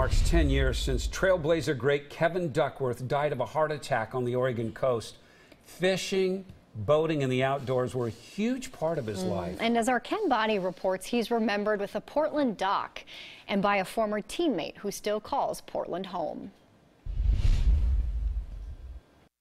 marks 10 years since trailblazer great Kevin Duckworth died of a heart attack on the Oregon coast. Fishing, boating, and the outdoors were a huge part of his life. And as our Ken Body reports, he's remembered with a Portland dock and by a former teammate who still calls Portland home.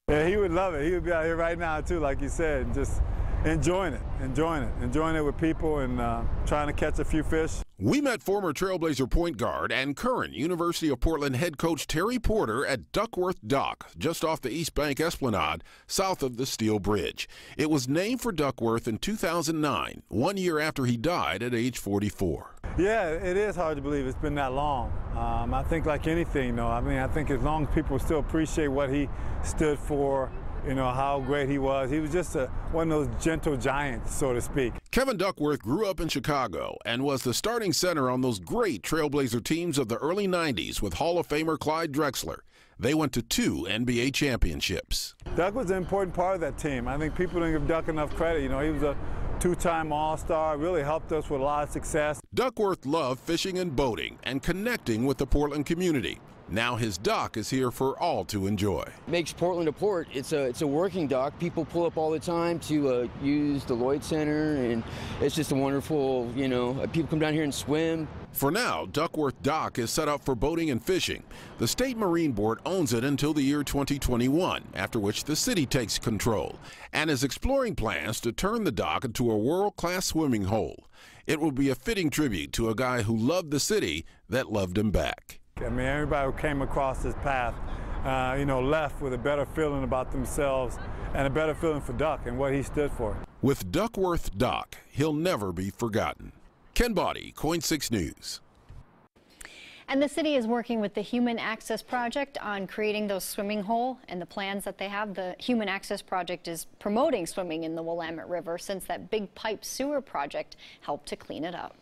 Yeah, he would love it. He would be out here right now too, like you said, just enjoying it with people and trying to catch a few fish. We met former Trailblazer point guard and current University of Portland head coach Terry Porter at Duckworth Dock, just off the East Bank Esplanade, south of the Steel Bridge. It was named for Duckworth in 2009, 1 year after he died at age 44. Yeah, it is hard to believe it's been that long. I think like anything, though, I think as long as people still appreciate what he stood for, you know, how great he was just one of those gentle giants, so to speak. Kevin Duckworth grew up in Chicago and was the starting center on those great Trailblazer teams of the early 90s with Hall of Famer Clyde Drexler. They went to 2 NBA championships. Duck was an important part of that team. I think people don't give Duck enough credit. You know, he was a 2-time All-Star, really helped us with a lot of success. Duckworth loved fishing and boating and connecting with the Portland community. Now his dock is here for all to enjoy. Makes Portland a port. It's a working dock. People pull up all the time to use the Lloyd Center, and it's just a wonderful, you know, people come down here and swim. For now, Duckworth Dock is set up for boating and fishing. The State Marine Board owns it until the year 2021, after which the city takes control, and is exploring plans to turn the dock into a world-class swimming hole. It will be a fitting tribute to a guy who loved the city that loved him back. I mean, everybody who came across this path, you know, left with a better feeling about themselves and a better feeling for Duck and what he stood for. With Duckworth Dock, he'll never be forgotten. Ken Body, KOIN 6 News. And the city is working with the Human Access Project on creating those swimming hole and the plans that they have. The Human Access Project is promoting swimming in the Willamette River since that big pipe sewer project helped to clean it up.